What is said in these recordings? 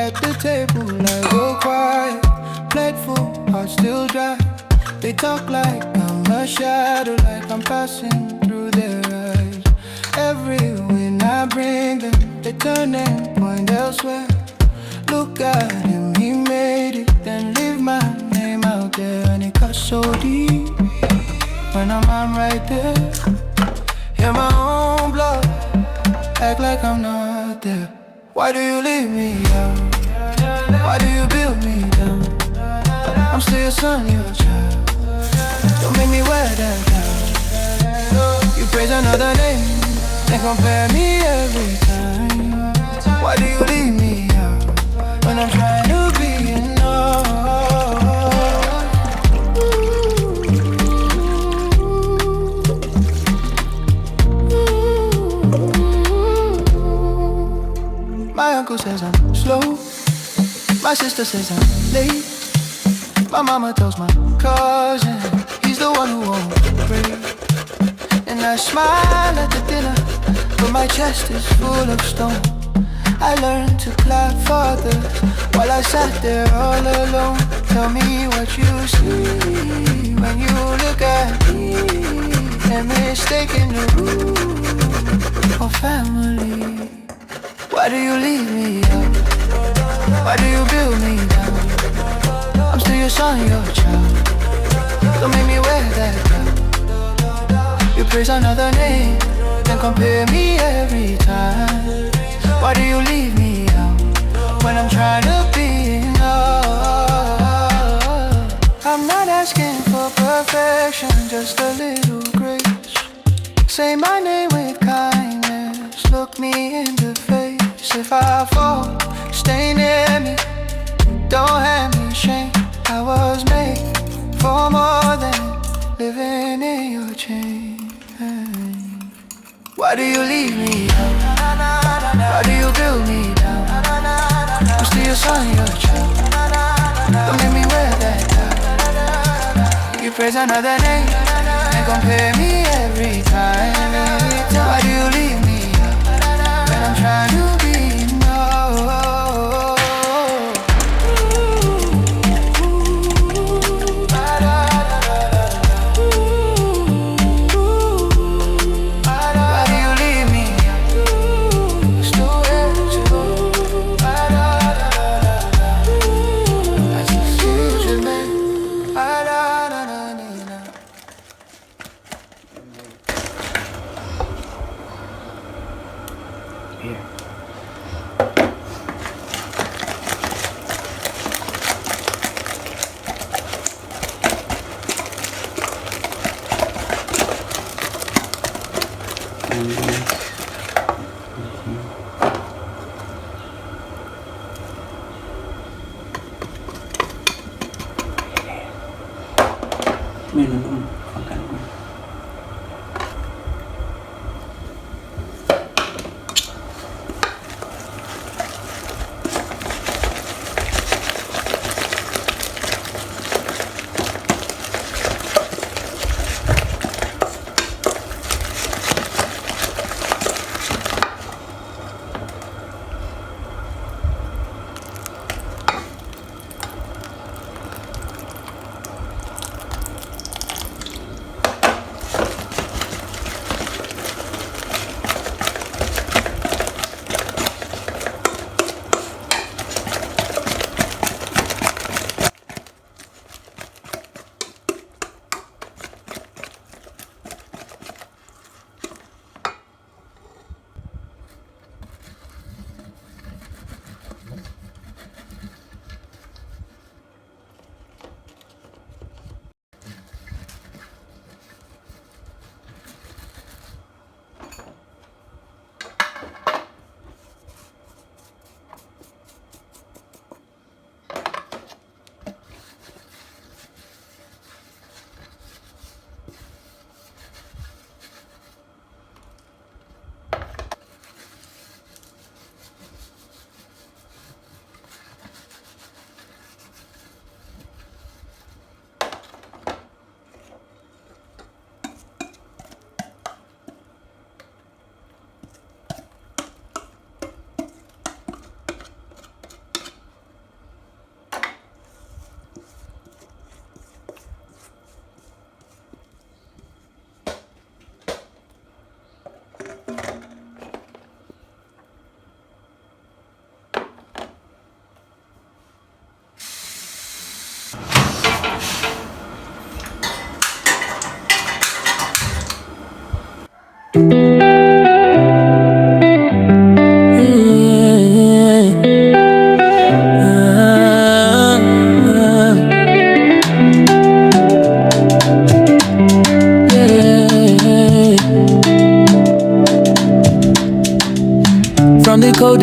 At the table I go quiet, plate full, heart still dry. They talk like I'm a shadow, like I'm passing through their eyes. Every win I bring them, they turn and point elsewhere. Look at him, he made it, then leave my name out there. And it cuts so deep when I'm right there. Hear my own blood, act like I'm not there. Why do you leave me out? Why do you build me down? I'm still your son, your child. Don't make me wear that down. You praise another name, then compare me every time. Why do you leave me out when I'm trying to be enough? My uncle says I'm slow, my sister says I'm late. My mama tells my cousin he's the one who won't break. And I smile at the dinner, but my chest is full of stone. I learned to clap for others while I sat there all alone. Tell me what you see when you look at me, and mistaken the room for family. Why do you leave me out? Why do you build me down? I'm still your son, your child. Don't make me wear that crown. You praise another name, then compare me every time. Why do you leave me out when I'm trying to be enough? I'm not asking for perfection, just a little grace. Say my name with kindness, look me in the face. If I fall, stay near me, don't hand me shame. I was made for more than living in your chain. Why do you leave me out? Why do you build me down? I'm still your son, your child. Don't make me wear that down. You praise another name and compare me every time. Why do you leave me out when I'm trying to be enough?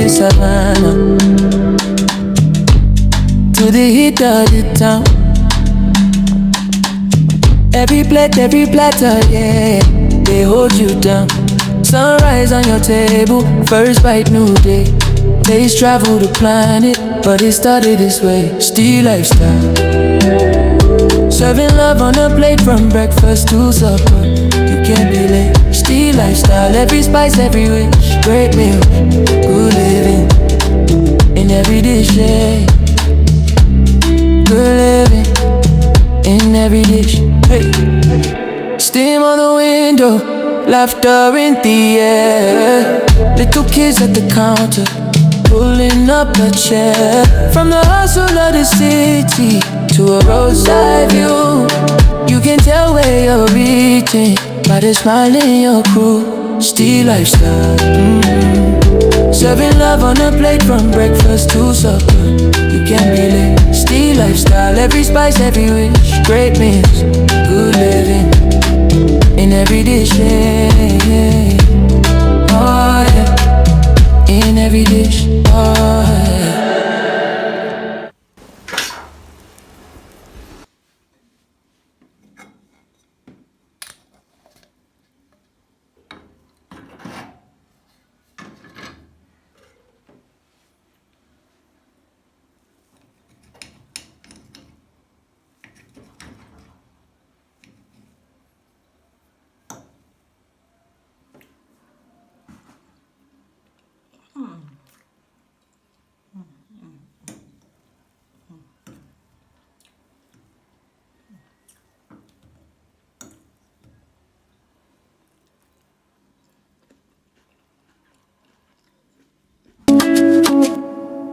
the savanna, to the heat of the town. Every plate, every platter, yeah, they hold you down. Sunrise on your table, first bite, new day. Days travel the planet, but it started this way. Still lifestyle, serving love on a plate from breakfast to supper. You can't be late. Still lifestyle, every spice, every wish. Great meal, good living in every dish, yeah. Good living in every dish. Hey. Steam on the window, laughter in the air. Little kids at the counter, pulling up a chair. From the hustle of the city to a roadside view, you can tell where you're reaching by the smile in your crew. Still lifestyle, serving love on a plate from breakfast to supper. You can't be late. Still lifestyle, every spice, every wish. Great meals, good living in every dish, yeah. Oh yeah, in every dish, oh yeah.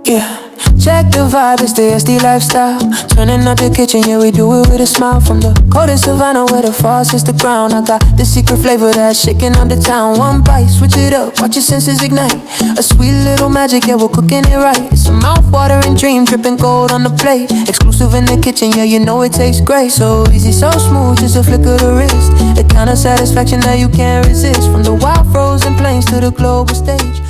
Yeah, check the vibe, it's the SD lifestyle. Turning up the kitchen, yeah, we do it with a smile. From the coldest savanna where the frost hits the ground, I got the secret flavor that's shaking up the town. One bite, switch it up, watch your senses ignite. A sweet little magic, yeah, we're cooking it right. It's a mouth-watering dream, dripping gold on the plate. Exclusive in the kitchen, yeah, you know it tastes great. So easy, so smooth, just a flick of the wrist. The kind of satisfaction that you can't resist. From the wild frozen plains to the global stage,